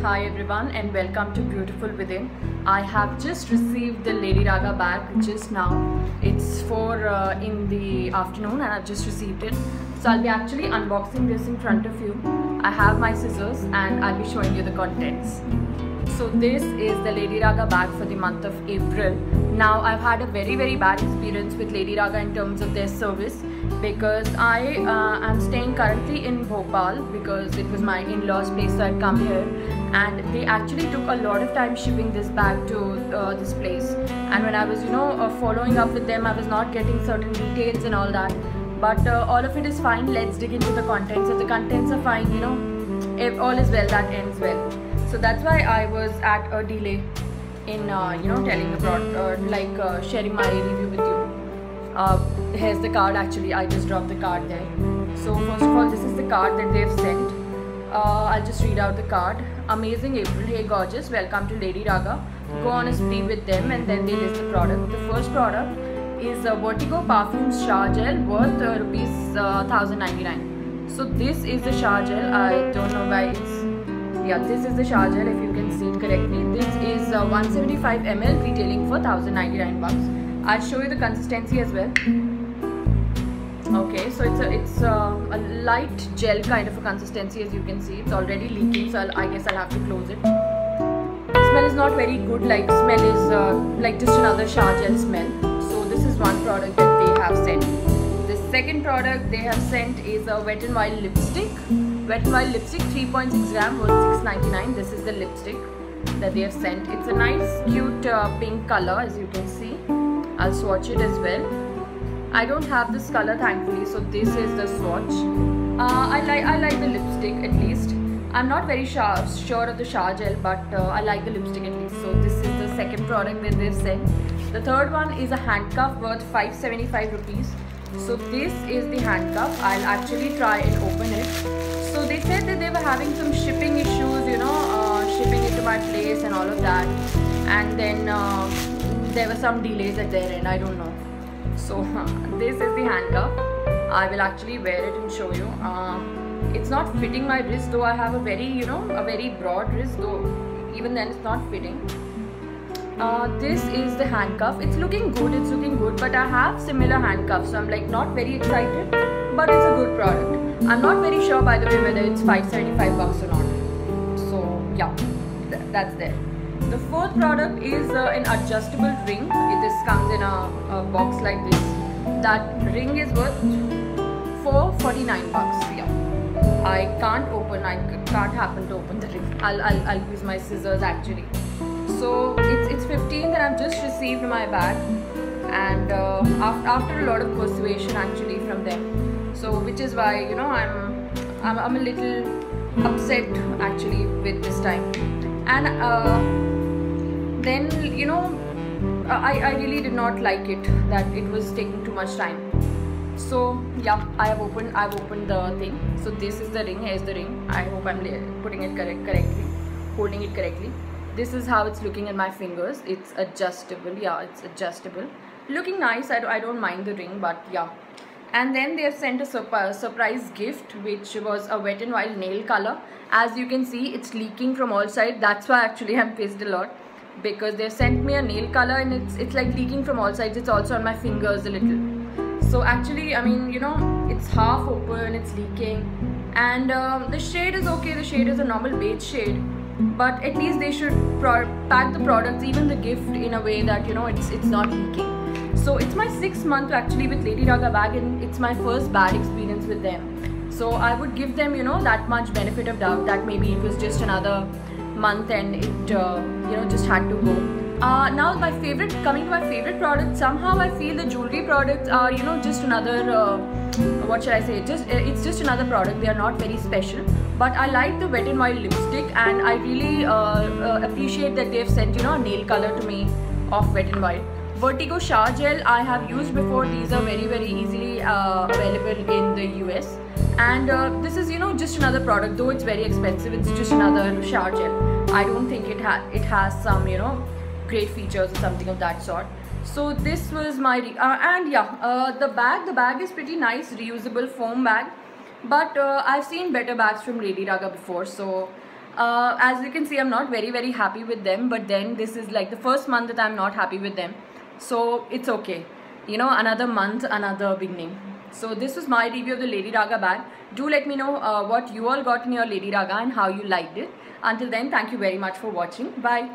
Hi everyone and welcome to Beautiful Within. I have just received the Lady Raga bag just now. It's 4 in the afternoon and I've just received it. So I'll be actually unboxing this in front of you. I have my scissors and I'll be showing you the contents. So this is the Lady Raga bag for the month of April. Now I've had a very bad experience with Lady Raga in terms of their service, because I am staying currently in Bhopal because it was my in-laws place, so I'd come here, and they actually took a lot of time shipping this bag to this place. And when I was following up with them, I was not getting certain details and all that, but all of it is fine. Let's dig into the contents. If the contents are fine, if all is well that ends well. So that's why I was at a delay in telling the product, sharing my review with you. Here's the card. Actually, I just dropped the card there. So first of all, this is the card that they've sent. I'll just read out the card. Amazing April. Hey gorgeous, welcome to Lady Raga. Go on a spree with them, and then they list the product. The first product is a Vertigo Parfum Shower Gel worth rupees 1099. So this is the shower gel. I don't know why this is the shower gel, if you can see it correctly. This is 175 ml retailing for 1099 bucks. I'll show you the consistency as well. Okay, so it's a light gel kind of a consistency, as you can see. It's already leaking, so I guess I'll have to close it. The smell is not very good. Like, smell is like just another shower gel smell. So this is one product that they have sent. The second product they have sent is a Wet n Wild lipstick. Wet n Wild lipstick 3.6 gram worth 699. This is the lipstick that they have sent. It's a nice cute pink color, as you can see. I'll swatch it as well. I don't have this color thankfully, so this is the swatch. I like the lipstick at least. I'm not very sure of the shower gel, but I like the lipstick at least. So this is the second product that they've sent. The third one is a handcuff worth 575 rupees. So this is the handcuff. I'll actually try and open it. So they said that they were having some shipping issues, shipping it to my place and all of that, and then there were some delays at their end. I don't know. So this is the handcuff. I will actually wear it and show you. It's not fitting my wrist, though I have a very broad wrist, though even then it's not fitting. This is the handcuff. It's looking good, but I have similar handcuffs, so I'm like not very excited, but it's a good product. I'm not very sure, by the way, whether it's 575 bucks or not. So yeah, that's there. The fourth product is an adjustable ring. This comes in a box like this. That ring is worth 449 bucks. Yeah, I can't happen to open the ring. I'll use my scissors actually. So it's 15 that I've just received in my bag, and after a lot of persuasion actually from them. So which is why I'm a little upset actually with this time. And then I really did not like it that it was taking too much time. So yeah, I've opened the thing. So this is the ring. Here's the ring. I hope I'm putting it correctly, holding it correctly. This is how it's looking in my fingers. It's adjustable. Yeah, it's adjustable. Looking nice. I don't mind the ring, but yeah. And then they have sent a surprise gift, which was a Wet n Wild nail color. As you can see, it's leaking from all sides. That's why actually I'm pissed a lot, because they've sent me a nail color and it's like leaking from all sides. It's also on my fingers a little. So actually, I mean, it's half open, it's leaking, and the shade is okay. The shade is a normal beige shade, but at least they should pack the products, even the gift, in a way that it's not leaking. So it's my 6th month actually with Lady Raga bag, and it's my first bad experience with them. So I would give them that much benefit of doubt, that maybe it was just another month and it just had to go. Now coming to my favorite product, somehow I feel the jewelry products are just another what should I say, it's just another product. They are not very special, but I like the Wet n Wild lipstick, and I really appreciate that they have sent a nail color to me of Wet n Wild. Vertigo shower gel I have used before. These are very easily available in the US, and this is just another product, though it's very expensive. It's just another shower gel. I don't think it has some great features or something of that sort. So this was my and yeah, the bag is pretty nice, reusable foam bag, but I've seen better bags from Lady Raga before, so As you can see, I'm not very happy with them, but then this is like the first month that I'm not happy with them, so it's okay. You know, another month, another beginning. So this was my review of the Lady Raga bag. Do let me know what you all got in your Lady Raga and how you liked it. Until then, thank you very much for watching. Bye.